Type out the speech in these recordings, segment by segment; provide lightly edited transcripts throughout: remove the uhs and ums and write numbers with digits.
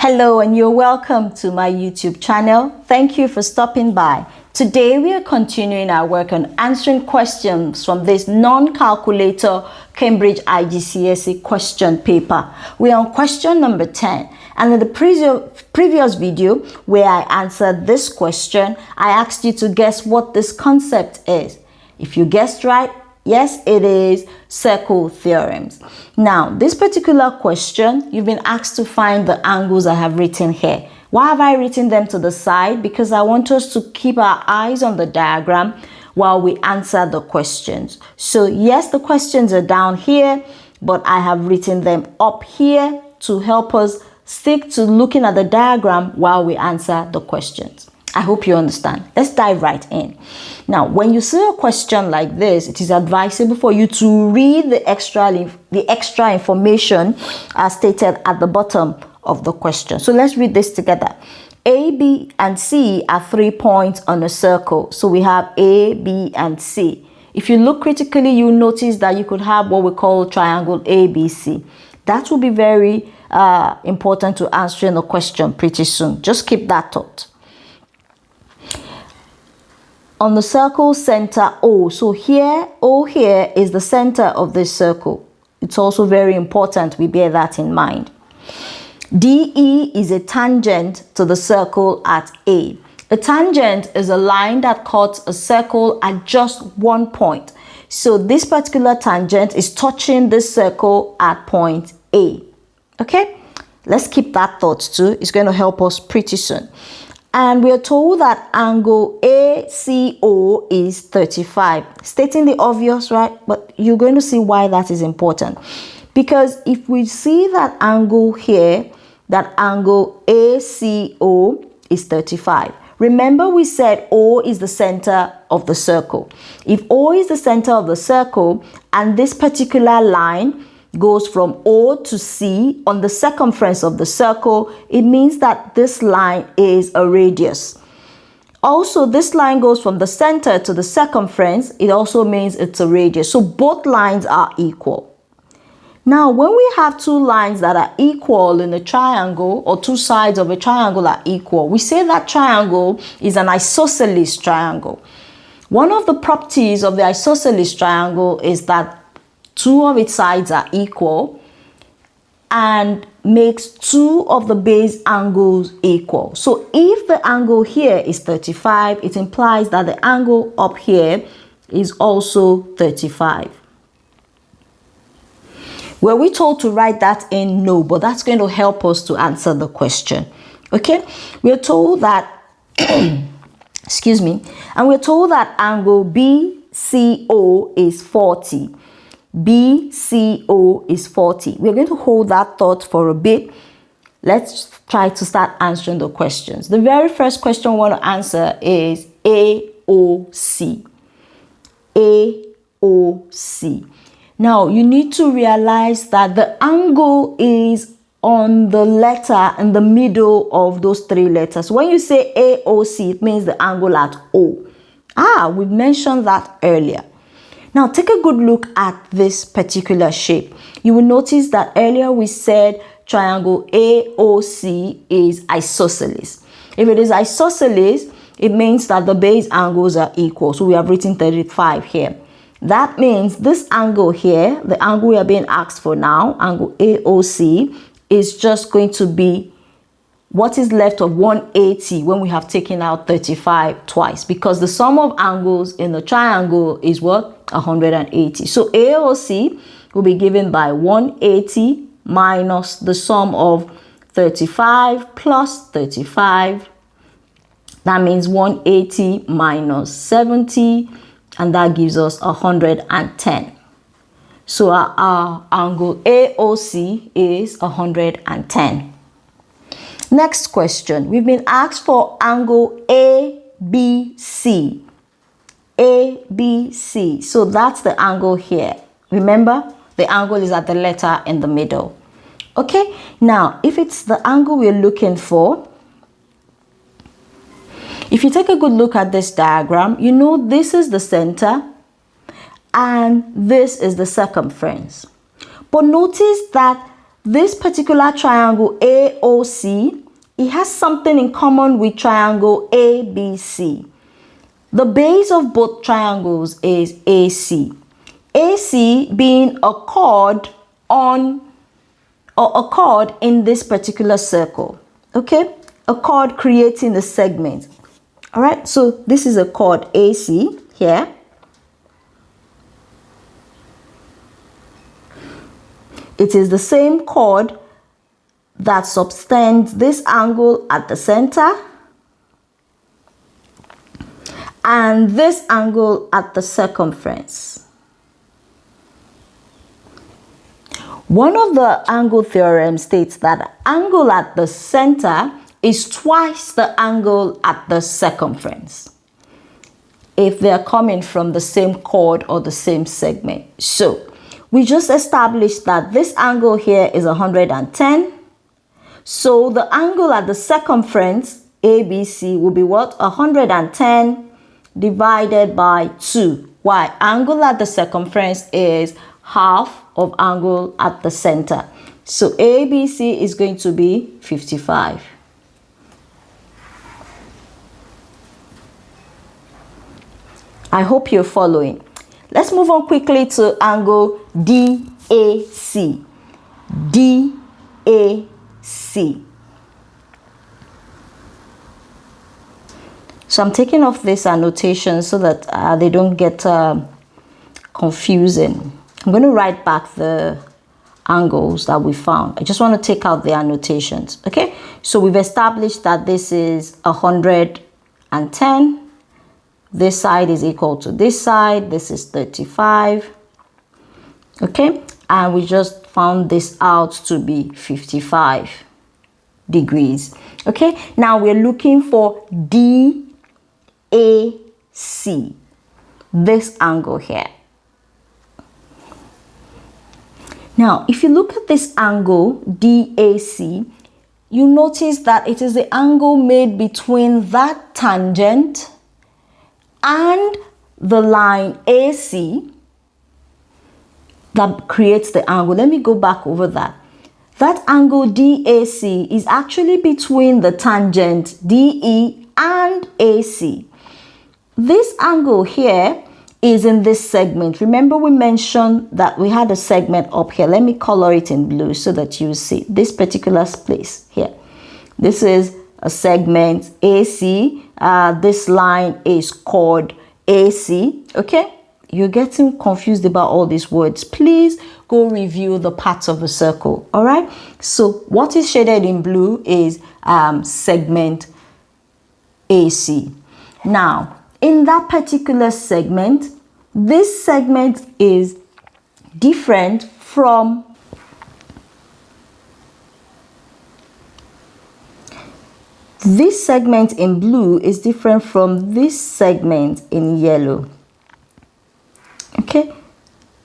Hello and you're welcome to my YouTube channel. Thank you for stopping by. Today we are continuing our work on answering questions from this non-calculator Cambridge IGCSE question paper. We are on question number 10, and in the previous video where I answered this question, I asked you to guess what this concept is. If you guessed right, yes, it is circle theorems. Now, this particular question, you've been asked to find the angles I have written here. Why have I written them to the side? Because I want us to keep our eyes on the diagram while we answer the questions. So yes, the questions are down here, but I have written them up here to help us stick to looking at the diagram while we answer the questions. I hope you understand. Let's dive right in. Now, when you see a question like this, it is advisable for you to read the extra information as stated at the bottom of the question. So let's read this together. A, B, and C are 3 points on a circle. So we have A, B, and C. If you look critically, you'll notice that you could have what we call triangle ABC. That will be very important to answering the question pretty soon. Just keep that thought. On the circle center O, so here, O here is the center of this circle. It's also very important we bear that in mind. DE is a tangent to the circle at A. A tangent is a line that cuts a circle at just one point. So this particular tangent is touching this circle at point A. Okay, let's keep that thought too. It's going to help us pretty soon. And we are told that angle ACO is 35. Stating the obvious, right? But you're going to see why that is important. Because if we see that angle here, that angle ACO is 35. Remember we said O is the center of the circle. If O is the center of the circle and this particular line goes from O to C on the circumference of the circle, it means that this line is a radius. Also, this line goes from the center to the circumference. It also means it's a radius. So both lines are equal. Now, when we have two lines that are equal in a triangle, or two sides of a triangle are equal, we say that triangle is an isosceles triangle. One of the properties of the isosceles triangle is that two of its sides are equal and makes two of the base angles equal. So if the angle here is 35, it implies that the angle up here is also 35. Were we told to write that in? No, but that's going to help us to answer the question. Okay, we're told that, excuse me, and we're told that angle BCO is 40. BCO is 40. We're going to hold that thought for a bit. Let's try to start answering the questions. The very first question we want to answer is AOC. AOC. Now, you need to realize that the angle is on the letter in the middle of those three letters. When you say AOC, it means the angle at O. We mentioned that earlier. Now, take a good look at this particular shape. You will notice that earlier we said triangle AOC is isosceles. If it is isosceles, it means that the base angles are equal. So we have written 35 here. That means this angle here, the angle we are being asked for now, angle AOC, is just going to be what is left of 180 when we have taken out 35 twice, because the sum of angles in the triangle is what? 180. So AOC will be given by 180 minus the sum of 35 plus 35. That means 180 minus 70, and that gives us 110. So our angle AOC is 110. Next question, we've been asked for angle ABC. ABC. So that's the angle here. Remember, the angle is at the letter in the middle. Okay, now if it's the angle we're looking for, if you take a good look at this diagram, you know this is the center and this is the circumference. But notice that this particular triangle AOC, it has something in common with triangle ABC. The base of both triangles is AC. AC being a chord on or a chord in this particular circle. Okay? A chord creating a segment. All right? So this is a chord AC here. It is the same chord that subtends this angle at the center and this angle at the circumference. One of the angle theorems states that angle at the center is twice the angle at the circumference if they are coming from the same chord or the same segment. So we just established that this angle here is 110. So the angle at the circumference, ABC, will be what? 110 divided by 2. Why? Angle at the circumference is half of angle at the center. So ABC is going to be 55. I hope you're following. Let's move on quickly to angle DAC. DAC. So I'm taking off this annotation so that they don't get confusing. I'm going to write back the angles that we found. I just want to take out the annotations. Okay, so we've established that this is 110. This side is equal to this side. This is 35. Okay, and we just found this out to be 55 degrees. Okay, now we're looking for DAC, this angle here. Now, if you look at this angle DAC, you notice that it is the angle made between that tangent and the line AC that creates the angle. Let me go back over that. That angle DAC is actually between the tangent DE and AC. This angle here is in this segment. Remember we mentioned that we had a segment up here. Let me color it in blue so that you see this particular place here. This is a segment AC. This line is called AC. Okay, you're getting confused about all these words. Please go review the parts of a circle. All right, so what is shaded in blue is segment AC. Now in that particular segment, this segment is different from this segment in blue is different from this segment in yellow. Okay,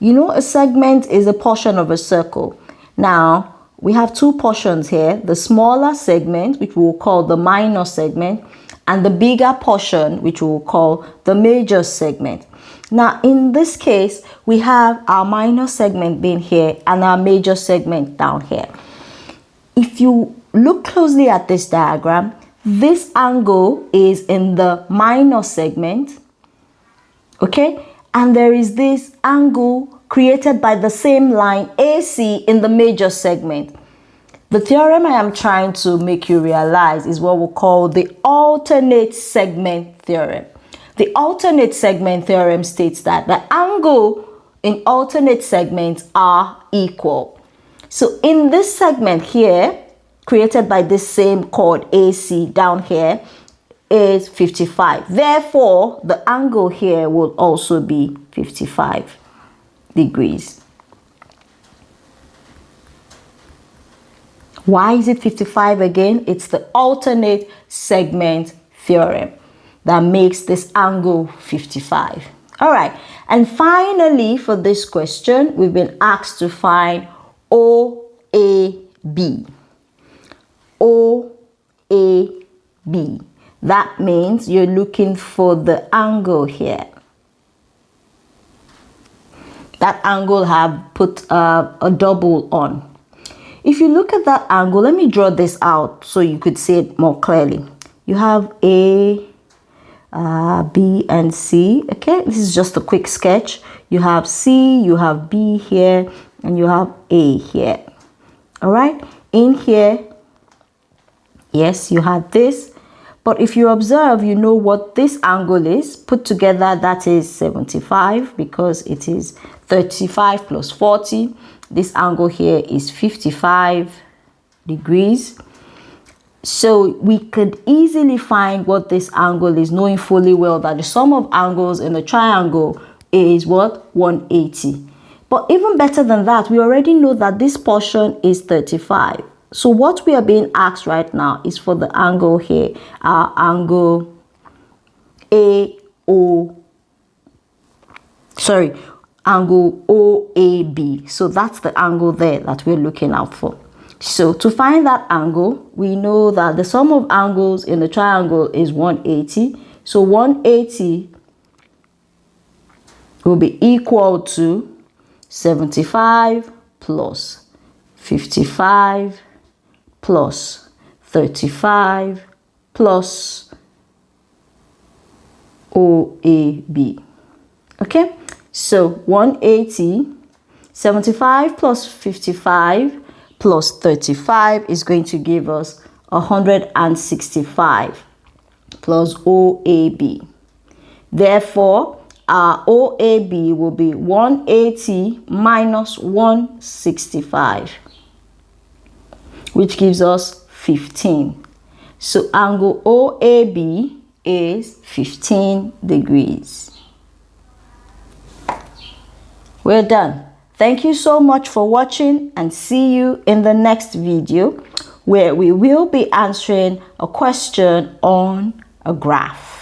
you know a segment is a portion of a circle. Now we have two portions here, the smaller segment, which we will call the minor segment, and the bigger portion, which we will call the major segment. Now in this case, we have our minor segment being here and our major segment down here. If you look closely at this diagram, this angle is in the minor segment, okay? And there is this angle created by the same line AC in the major segment. The theorem I am trying to make you realize is what we call the alternate segment theorem. The alternate segment theorem states that the angle in alternate segments are equal. So in this segment here, created by this same chord AC down here, is 55. Therefore, the angle here will also be 55 degrees. Why is it 55 again? It's the alternate segment theorem that makes this angle 55. All right, and finally for this question, we've been asked to find OAB. OAB. That means you're looking for the angle here. That angle have put a double on. if you look at that angle, let me draw this out so you could see it more clearly. You have A, B, and C. Okay, this is just a quick sketch. You have C, you have B here, and you have A here. All right, in here, yes, you had this. But if you observe, you know what this angle is. Put together, that is 75 because it is 35 plus 40. This angle here is 55 degrees. So we could easily find what this angle is, knowing fully well that the sum of angles in a triangle is what? 180. But even better than that, we already know that this portion is 35. So what we are being asked right now is for the angle here, our angle angle OAB. So that's the angle there that we're looking out for. So to find that angle, we know that the sum of angles in the triangle is 180. So 180 will be equal to 75 plus 55 plus 35 plus OAB. Okay, so 180, 75 plus 55 plus 35 is going to give us 165 plus OAB. Therefore, our OAB will be 180 minus 165, which gives us 15. So angle OAB is 15 degrees. We're done. Thank you so much for watching, and see you in the next video where we will be answering a question on a graph.